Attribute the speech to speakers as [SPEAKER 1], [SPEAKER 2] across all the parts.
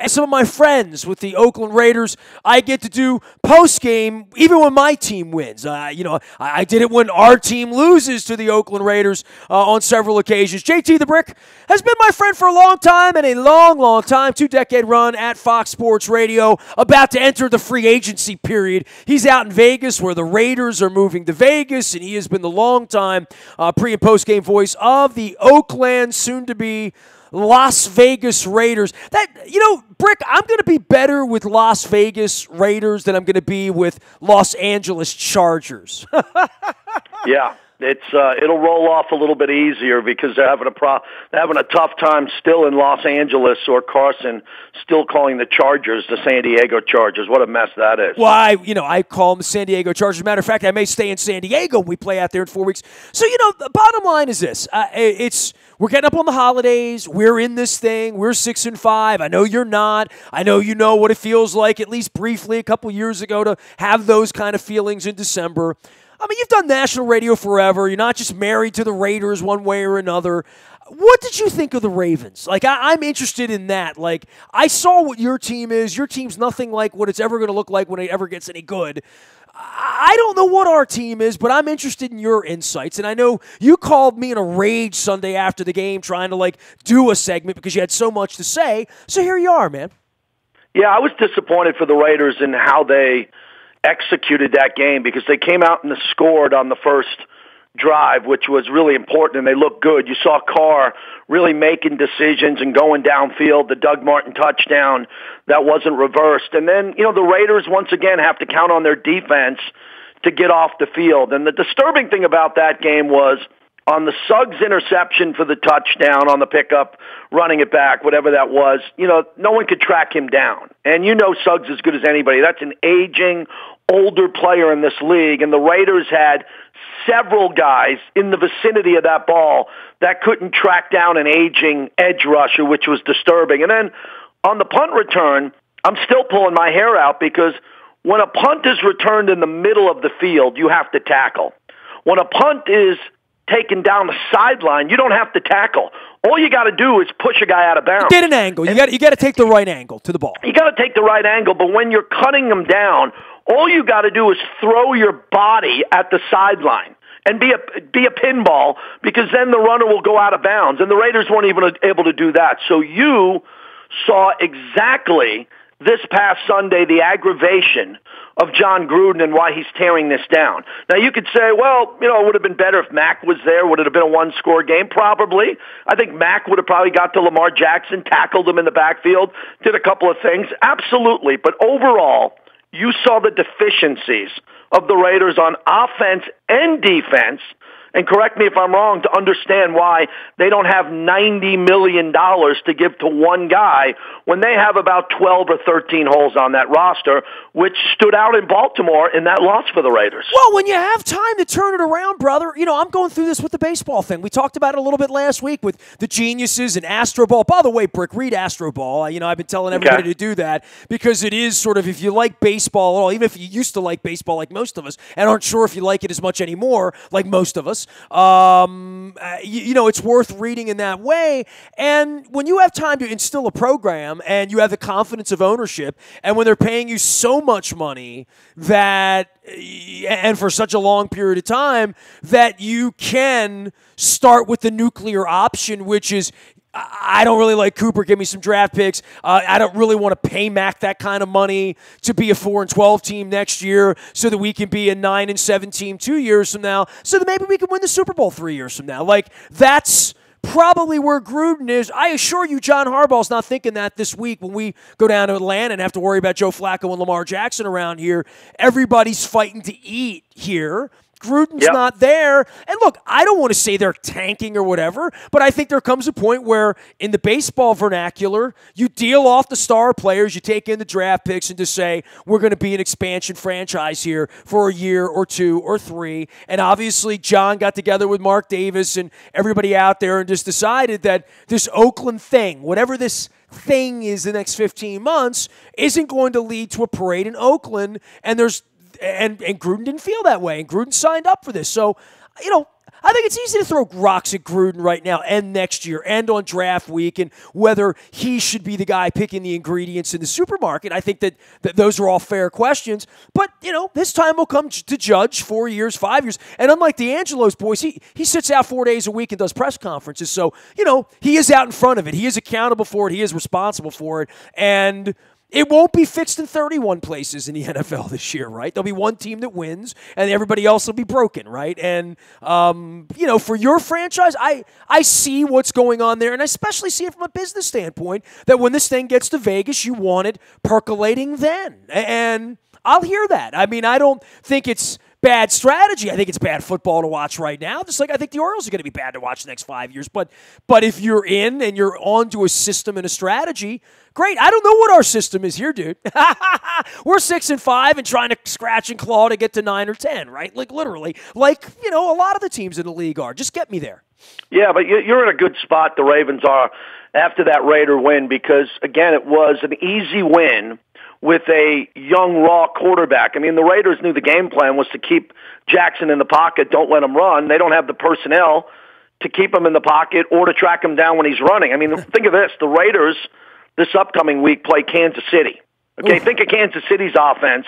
[SPEAKER 1] Some of my friends with the Oakland Raiders, I get to do post-game even when my team wins. I did it when our team loses to the Oakland Raiders on several occasions. JT the Brick has been my friend for a long time and a long, long time, 2-decade run at Fox Sports Radio, about to enter the free agency period. He's out in Vegas where the Raiders are moving to Vegas, and he has been the long-time pre- and post-game voice of the Oakland, soon-to-be Las Vegas Raiders. Brick, I'm going to be better with Las Vegas Raiders than I'm going to be with Los Angeles Chargers.
[SPEAKER 2] Yeah, it'll roll off a little bit easier because they're having a tough time still in Los Angeles, or Carson still calling the Chargers the San Diego Chargers. What a mess that is.
[SPEAKER 1] Well, I call them the San Diego Chargers. Matter of fact, I may stay in San Diego when we play out there in 4 weeks. So, the bottom line is this. We're getting up on the holidays. We're in this thing. We're 6-5. I know you're not. I know you know what it feels like, at least briefly, a couple years ago, to have those kind of feelings in December. I mean, you've done national radio forever. You're not just married to the Raiders one way or another. What did you think of the Ravens? I'm interested in that. I saw what your team is. Your team's nothing like what it's ever going to look like when it ever gets any good. I don't know what our team is, but I'm interested in your insights. And I know you called me in a rage Sunday after the game trying to, do a segment because you had so much to say. So here you are, man.
[SPEAKER 2] Yeah, I was disappointed for the Raiders in how they executed that game, because they came out and scored on the first drive, which was really important, and they looked good. You saw Carr really making decisions and going downfield, the Doug Martin touchdown that wasn't reversed. And then, the Raiders once again have to count on their defense to get off the field. And the disturbing thing about that game was, on the Suggs interception for the touchdown on the pickup, running it back, whatever that was, no one could track him down. And Suggs as good as anybody. That's an aging, older player in this league, and the Raiders had several guys in the vicinity of that ball that couldn't track down an aging edge rusher, which was disturbing. And then on the punt return, I'm still pulling my hair out, because when a punt is returned in the middle of the field, you have to tackle. When a punt is taken down the sideline, you don't have to tackle. All you got to do is push a guy out of bounds.
[SPEAKER 1] Get an angle. You got to take the right angle to the ball.
[SPEAKER 2] You got to take the right angle, but when you're cutting them down, all you got to do is throw your body at the sideline and be a pinball, because then the runner will go out of bounds. And the Raiders weren't even able to do that. So you saw exactly this past Sunday the aggravation of John Gruden and why he's tearing this down. Now, you could say, well, it would have been better if Mac was there. Would it have been a one-score game? Probably. I think Mac would have probably got to Lamar Jackson, tackled him in the backfield, did a couple of things. Absolutely. But overall, you saw the deficiencies of the Raiders on offense and defense. And correct me if I'm wrong, to understand why they don't have $90 million to give to one guy when they have about 12 or 13 holes on that roster, which stood out in Baltimore in that loss for the Raiders.
[SPEAKER 1] Well, when you have time to turn it around, brother, I'm going through this with the baseball thing. We talked about it a little bit last week with the geniuses and Astro Ball. By the way, Brick, read Astro Ball. I've been telling everybody to do that, because it is sort of, if you like baseball at all, even if you used to like baseball like most of us and aren't sure if you like it as much anymore like most of us, it's worth reading in that way. And when you have time to instill a program and you have the confidence of ownership, and when they're paying you so much money and for such a long period of time, that you can start with the nuclear option, which is, I don't really like Cooper. Give me some draft picks. I don't really want to pay Mac that kind of money to be a 4-12 team next year, so that we can be a 9-7 team 2 years from now, so that maybe we can win the Super Bowl 3 years from now. That's probably where Gruden is. I assure you, John Harbaugh's not thinking that this week when we go down to Atlanta and have to worry about Joe Flacco and Lamar Jackson around here. Everybody's fighting to eat here. Gruden's not there. And look, I don't want to say they're tanking or whatever, but I think there comes a point where, in the baseball vernacular, you deal off the star players, you take in the draft picks, and just say, we're going to be an expansion franchise here for a year or 2 or 3. And obviously, John got together with Mark Davis and everybody out there and just decided that this Oakland thing, whatever this thing is the next 15 months, isn't going to lead to a parade in Oakland. And Gruden didn't feel that way, and Gruden signed up for this. So, I think it's easy to throw rocks at Gruden right now and next year and on draft week and whether he should be the guy picking the ingredients in the supermarket. I think that those are all fair questions. But, his time will come to judge 4 years, 5 years. And unlike D'Angelo's boys, he sits out 4 days a week and does press conferences. So, he is out in front of it. He is accountable for it. He is responsible for it. And it won't be fixed in 31 places in the NFL this year, right? There'll be one team that wins, and everybody else will be broken, right? And, for your franchise, I see what's going on there, and I especially see it from a business standpoint, that when this thing gets to Vegas, you want it percolating then. And I'll hear that. I mean, I don't think it's bad strategy. I think it's bad football to watch right now, just like I think the Orioles are going to be bad to watch the next 5 years. But if you're in and you're onto a system and a strategy, great. I don't know what our system is here, dude. We're 6-5 and trying to scratch and claw to get to 9 or 10, right? Like literally, a lot of the teams in the league are. Just get me there.
[SPEAKER 2] Yeah, but you're in a good spot, the Ravens are, after that Raider win, because, again, it was an easy win with a young, raw quarterback. I mean, the Raiders knew the game plan was to keep Jackson in the pocket, don't let him run. They don't have the personnel to keep him in the pocket or to track him down when he's running. I mean, think of this. The Raiders, this upcoming week, play Kansas City. Okay, think of Kansas City's offense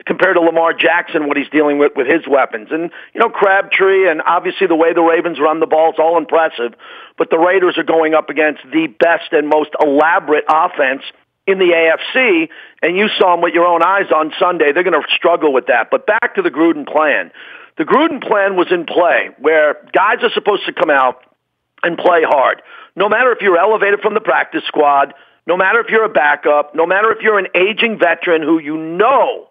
[SPEAKER 2] compared to Lamar Jackson, what he's dealing with his weapons. And, Crabtree and obviously the way the Ravens run the ball is all impressive, but the Raiders are going up against the best and most elaborate offense in the AFC, and you saw them with your own eyes on Sunday. They're going to struggle with that. But back to the Gruden plan. The Gruden plan was in play where guys are supposed to come out and play hard. No matter if you're elevated from the practice squad, no matter if you're a backup, no matter if you're an aging veteran who you know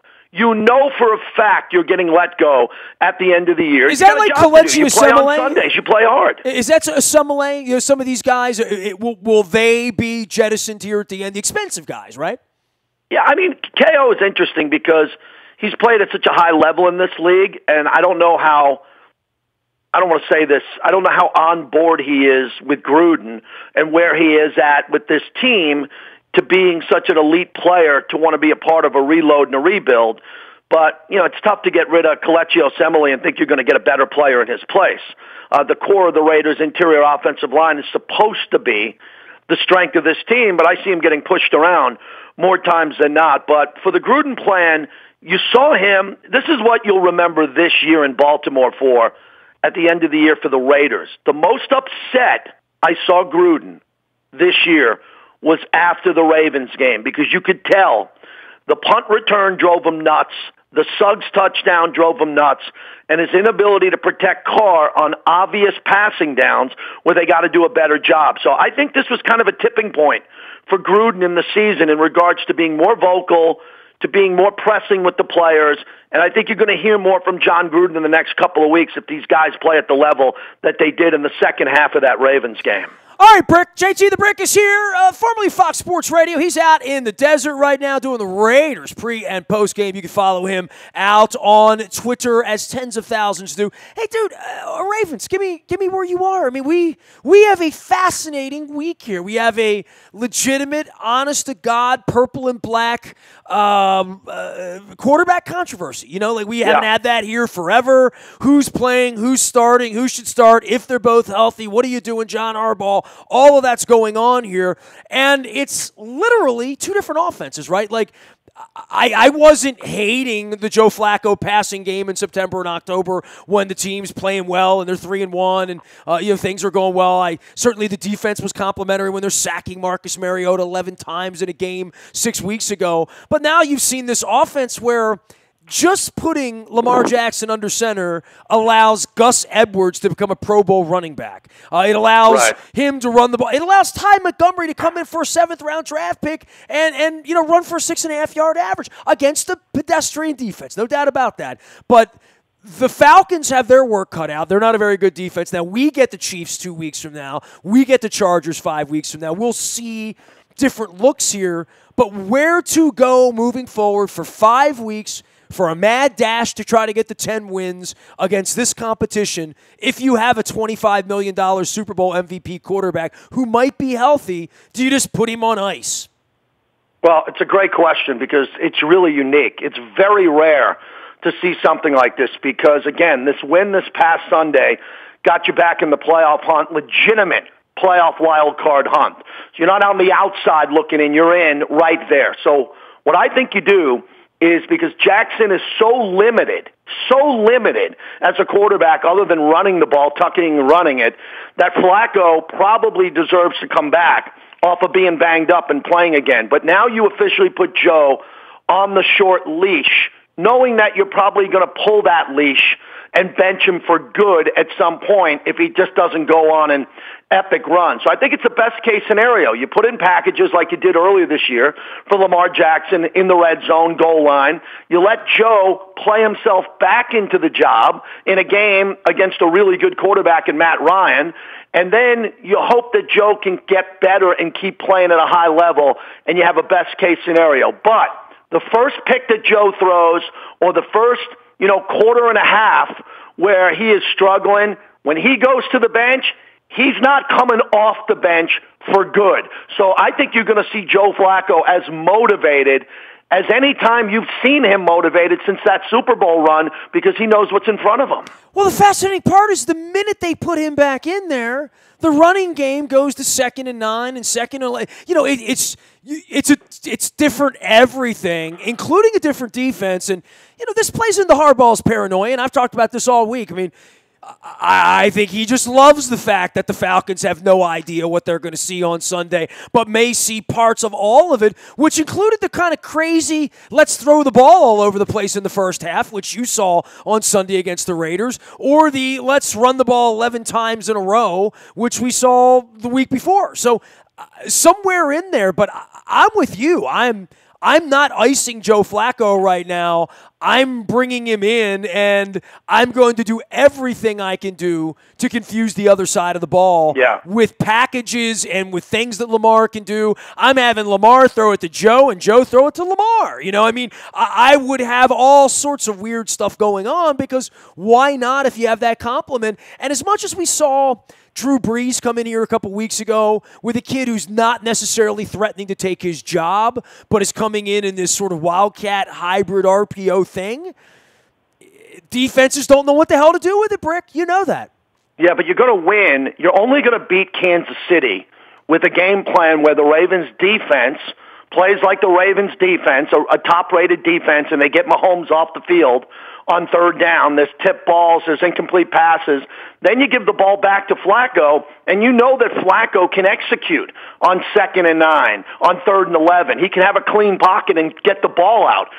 [SPEAKER 2] for a fact you're getting let go at the end of the year.
[SPEAKER 1] Is that like Kelechi Osemele?
[SPEAKER 2] You play on Sundays. You play hard.
[SPEAKER 1] Is that Osemele? Some of these guys, will they be jettisoned here at the end? The expensive guys, right?
[SPEAKER 2] Yeah, I mean, KO is interesting because he's played at such a high level in this league, and I don't know how on board he is with Gruden and where he is at with this team to being such an elite player to want to be a part of a reload and a rebuild. But, it's tough to get rid of Kelechi Osemele and think you're going to get a better player in his place. The core of the Raiders' interior offensive line is supposed to be the strength of this team, but I see him getting pushed around more times than not. But for the Gruden plan, you saw him. This is what you'll remember this year in Baltimore for at the end of the year for the Raiders. The most upset I saw Gruden this year was after the Ravens game, because you could tell the punt return drove him nuts, the Suggs touchdown drove him nuts, and his inability to protect Carr on obvious passing downs where they got to do a better job. So I think this was kind of a tipping point for Gruden in the season in regards to being more vocal, to being more pressing with the players, and I think you're going to hear more from John Gruden in the next couple of weeks if these guys play at the level that they did in the second half of that Ravens game.
[SPEAKER 1] All right, Brick. JT the Brick is here, formerly Fox Sports Radio. He's out in the desert right now doing the Raiders pre- and post-game. You can follow him out on Twitter as tens of thousands do. Hey, dude, Ravens, give me where you are. I mean, we have a fascinating week here. We have a legitimate, honest-to-God, purple and black quarterback controversy. We haven't had that here forever. Who's playing? Who's starting? Who should start? If they're both healthy, what are you doing, John Harbaugh? All of that's going on here, and it's literally two different offenses, right? Like, I wasn't hating the Joe Flacco passing game in September and October when the team's playing well and they're 3-1 and things are going well. Certainly the defense was complimentary when they're sacking Marcus Mariota 11 times in a game 6 weeks ago. But now you've seen this offense where just putting Lamar Jackson under center allows Gus Edwards to become a Pro Bowl running back. It allows him to run the ball. It allows Ty Montgomery to come in for a 7th-round draft pick and run for a 6.5-yard average against a pedestrian defense. No doubt about that. But the Falcons have their work cut out. They're not a very good defense. Now, we get the Chiefs 2 weeks from now. We get the Chargers 5 weeks from now. We'll see different looks here. But where to go moving forward for 5 weeks for a mad dash to try to get the 10 wins against this competition if you have a $25 million Super Bowl MVP quarterback who might be healthy? Do you just put him on ice?
[SPEAKER 2] Well, it's a great question because it's really unique. It's very rare to see something like this because, again, this win this past Sunday got you back in the playoff hunt, legitimate playoff wild card hunt. So you're not on the outside looking in, you're in right there. So what I think you do is, because Jackson is so limited as a quarterback other than running the ball, tucking and running it, that Flacco probably deserves to come back off of being banged up and playing again. But now you officially put Joe on the short leash, knowing that you're probably going to pull that leash and bench him for good at some point if he just doesn't go on an epic run. So I think it's the best case scenario. You put in packages like you did earlier this year for Lamar Jackson in the red zone, goal line. You let Joe play himself back into the job in a game against a really good quarterback in Matt Ryan. And then you hope that Joe can get better and keep playing at a high level, and you have a best case scenario. But the first pick that Joe throws, or the first, quarter and a half where he is struggling, when he goes to the bench, he's not coming off the bench for good. So I think you're going to see Joe Flacco as motivated as any time you've seen him motivated since that Super Bowl run, because he knows what's in front of him.
[SPEAKER 1] Well, the fascinating part is the minute they put him back in there, the running game goes to 2nd and 9 and 2nd and 11. It's different everything, including a different defense. And, this plays into Harbaugh's paranoia, and I've talked about this all week. I mean, I think he just loves the fact that the Falcons have no idea what they're going to see on Sunday, but may see parts of all of it, which included the kind of crazy, let's throw the ball all over the place in the first half, which you saw on Sunday against the Raiders, or the let's run the ball 11 times in a row, which we saw the week before. So somewhere in there, but I'm with you. I'm not icing Joe Flacco right now. I'm bringing him in, and I'm going to do everything I can do to confuse the other side of the ball with packages and with things that Lamar can do. I'm having Lamar throw it to Joe and Joe throw it to Lamar. I would have all sorts of weird stuff going on, because why not if you have that compliment? And as much as we saw Drew Brees come in here a couple weeks ago with a kid who's not necessarily threatening to take his job, but is coming in this sort of wildcat hybrid RPO thing, defenses don't know what the hell to do with it, Brick. You know that.
[SPEAKER 2] Yeah, but you're going to win. You're only going to beat Kansas City with a game plan where the Ravens' defense plays like the Ravens' defense, a top-rated defense, and they get Mahomes off the field on third down. There's tip balls, there's incomplete passes. Then you give the ball back to Flacco, and you know that Flacco can execute on 2nd and 9, on 3rd and 11. He can have a clean pocket and get the ball out.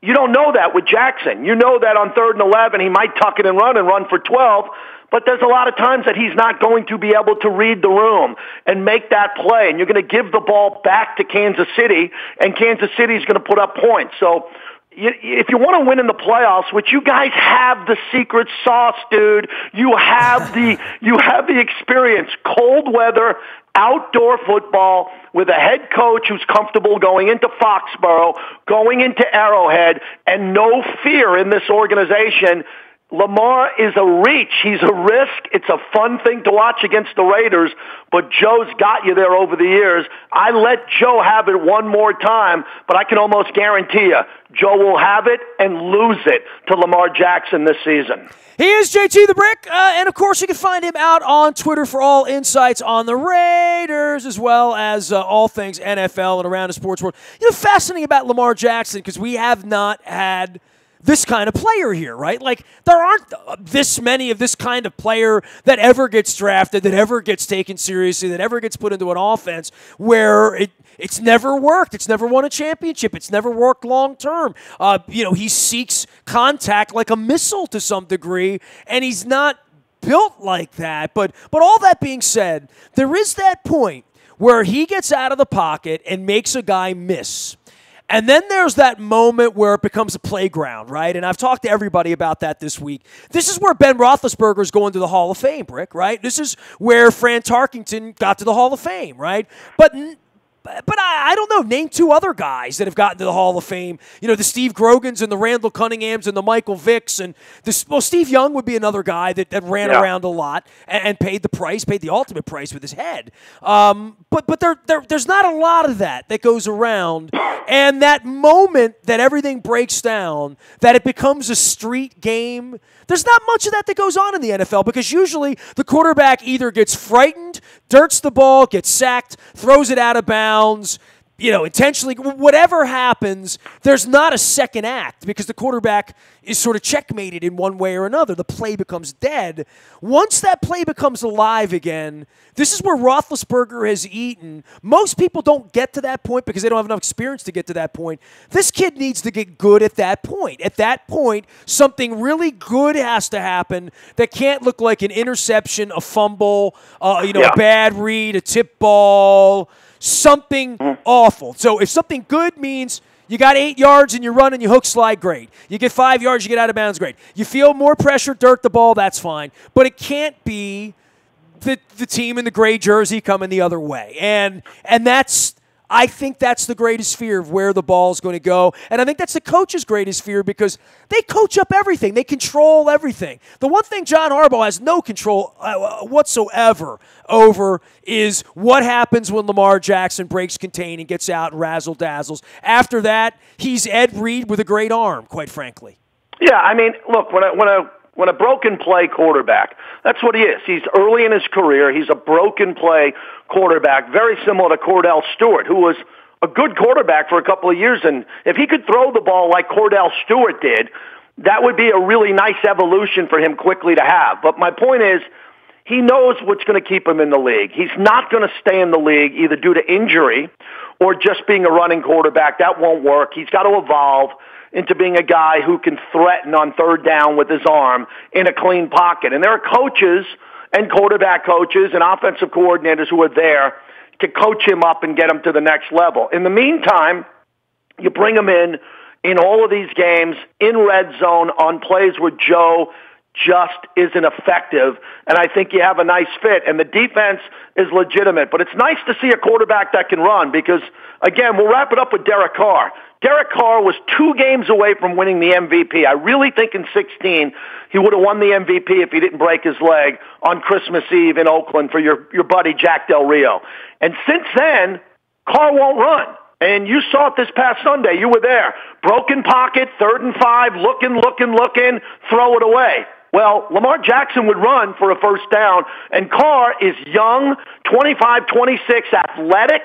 [SPEAKER 2] You don't know that with Jackson. You know that on 3rd and 11 he might tuck it and run for 12, but there's a lot of times that he's not going to be able to read the room and make that play, and you're going to give the ball back to Kansas City, and Kansas City is going to put up points. So if you want to win in the playoffs, which you guys have the secret sauce, dude, you have the experience, cold weather, outdoor football with a head coach who's comfortable going into Foxborough, going into Arrowhead, and no fear in this organization. Lamar is a reach. He's a risk. It's a fun thing to watch against the Raiders, but Joe's got you there over the years. I let Joe have it one more time, but I can almost guarantee you, Joe will have it and lose it to Lamar Jackson this season.
[SPEAKER 1] He is JT the Brick, and of course you can find him out on Twitter for all insights on the Raiders, as well as all things NFL and around the sports world. Fascinating about Lamar Jackson, because we have not had this kind of player here, right? Like, there aren't this many of this kind of player that ever gets drafted, that ever gets taken seriously, that ever gets put into an offense where it's never worked. It's never won a championship. It's never worked long term. He seeks contact like a missile to some degree, and he's not built like that. But all that being said, there is that point where he gets out of the pocket and makes a guy miss. And then there's that moment where it becomes a playground, right? And I've talked to everybody about that this week. This is where Ben Roethlisberger is going to the Hall of Fame, Brick, right? This is where Fran Tarkenton got to the Hall of Fame, right? But But I don't know. Name two other guys that have gotten to the Hall of Fame. You know, the Steve Grogans and the Randall Cunninghams and the Michael Vicks. And Steve Young would be another guy that ran around a lot and paid the ultimate price with his head. But there's not a lot of that goes around. And that moment that everything breaks down, that it becomes a street game, there's not much of that goes on in the NFL because usually the quarterback either gets frightened, dirts the ball, gets sacked, throws it out of bounds, intentionally, whatever happens, there's not a second act because the quarterback is sort of checkmated in one way or another. The play becomes dead. Once that play becomes alive again, this is where Roethlisberger has eaten. Most people don't get to that point because they don't have enough experience to get to that point. This kid needs to get good at that point. At that point, something really good has to happen that can't look like an interception, a fumble, a bad read, a tip ball, something awful. So if something good means you got 8 yards and you run and you hook slide, great. You get 5 yards, you get out of bounds, great. You feel more pressure, dirt the ball, that's fine. But it can't be the team in the gray jersey coming the other way. And I think that's the greatest fear of where the ball's going to go. And I think that's the coach's greatest fear because they coach up everything. They control everything. The one thing John Harbaugh has no control whatsoever over is what happens when Lamar Jackson breaks contain and gets out and razzle-dazzles. After that, he's Ed Reed with a great arm, quite frankly.
[SPEAKER 2] Yeah, I mean, look, when a broken play quarterback, that's what he is. He's early in his career. He's a broken play quarterback, very similar to Cordell Stewart, who was a good quarterback for a couple of years. And if he could throw the ball like Cordell Stewart did, that would be a really nice evolution for him quickly to have. But my point is, he knows what's going to keep him in the league. He's not going to stay in the league either due to injury or just being a running quarterback. That won't work. He's got to evolve into being a guy who can threaten on third down with his arm in a clean pocket. And there are coaches and quarterback coaches and offensive coordinators who are there to coach him up and get him to the next level. In the meantime, you bring him in all of these games, in red zone, on plays where Joe just isn't effective, and I think you have a nice fit. And the defense is legitimate. But it's nice to see a quarterback that can run because, again, we'll wrap it up with Derek Carr. Derek Carr was 2 games away from winning the MVP. I really think in 16 he would have won the MVP if he didn't break his leg on Christmas Eve in Oakland for your buddy Jack Del Rio. And since then, Carr won't run. And you saw it this past Sunday. You were there. Broken pocket, 3rd and 5, looking, throw it away. Well, Lamar Jackson would run for a first down, and Carr is young, 25, 26, athletic,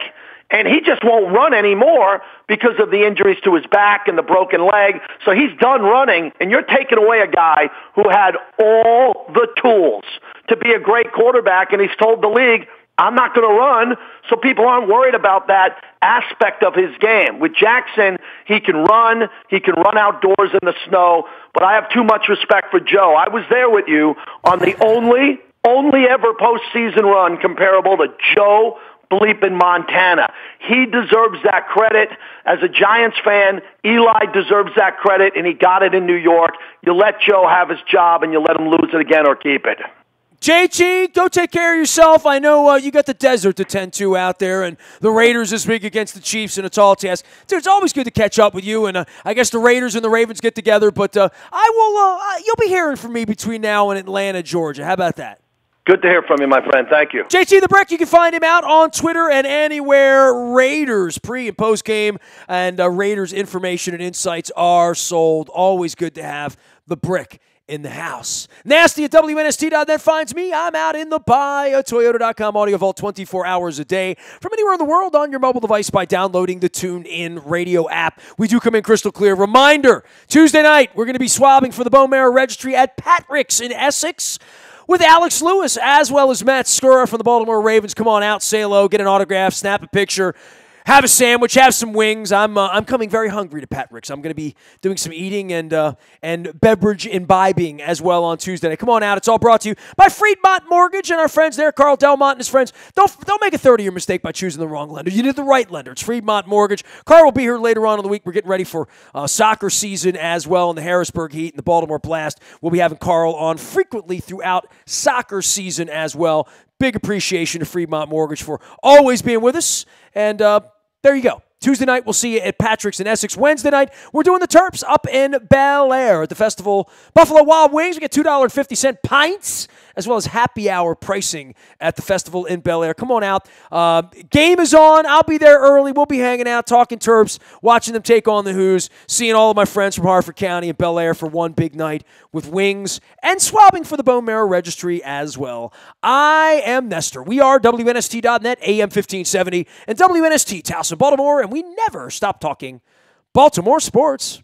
[SPEAKER 2] and he just won't run anymore because of the injuries to his back and the broken leg. So he's done running, and you're taking away a guy who had all the tools to be a great quarterback, and he's told the league, I'm not going to run, so people aren't worried about that aspect of his game. With Jackson, he can run outdoors in the snow, but I have too much respect for Joe. I was there with you on the only ever postseason run comparable to Joe bleeping Montana. He deserves that credit. As a Giants fan, Eli deserves that credit, and he got it in New York. You let Joe have his job, and you let him lose it again or keep it.
[SPEAKER 1] JT, go take care of yourself. I know you got the desert to tend to out there, and the Raiders this week against the Chiefs in a tall task. Dude, it's always good to catch up with you, and I guess the Raiders and the Ravens get together, but you'll be hearing from me between now and Atlanta, Georgia. How about that?
[SPEAKER 2] Good to hear from you, my friend. Thank you.
[SPEAKER 1] JT the Brick, you can find him out on Twitter and anywhere Raiders pre- and post-game and Raiders information and insights are sold. Always good to have the Brick in the house. Nasty at WNST.net finds me. I'm out in the buyatoyota.com audio vault 24 hours a day from anywhere in the world on your mobile device by downloading the TuneIn radio app. We do come in crystal clear. Reminder, Tuesday night, we're going to be swabbing for the Bone Marrow Registry at Patrick's in Essex with Alex Lewis as well as Matt Skura from the Baltimore Ravens. Come on out, say hello, get an autograph, snap a picture. Have a sandwich, have some wings. I'm coming very hungry to Pat Rick's. I'm going to be doing some eating and beverage imbibing as well on Tuesday night. Come on out. It's all brought to you by Friedmont Mortgage and our friends there, Carl Delmont and his friends. Don't make a 30-year mistake by choosing the wrong lender. You need the right lender. It's Friedmont Mortgage. Carl will be here later on in the week. We're getting ready for soccer season as well in the Harrisburg Heat and the Baltimore Blast. We'll be having Carl on frequently throughout soccer season as well. big appreciation to Fremont Mortgage for always being with us. And there you go. Tuesday night, we'll see you at Patrick's in Essex. Wednesday night, we're doing the Terps up in Bel Air at the festival. Buffalo Wild Wings, we get $2.50 pints, as well as happy hour pricing at the festival in Bel Air. Come on out. Game is on. I'll be there early. We'll be hanging out, talking Terps, watching them take on the Who's, seeing all of my friends from Harford County and Bel Air for one big night with wings, and swabbing for the Bone Marrow Registry as well. I am Nestor. We are WNST.net, AM 1570, and WNST Towson, Baltimore, and we never stop talking Baltimore sports.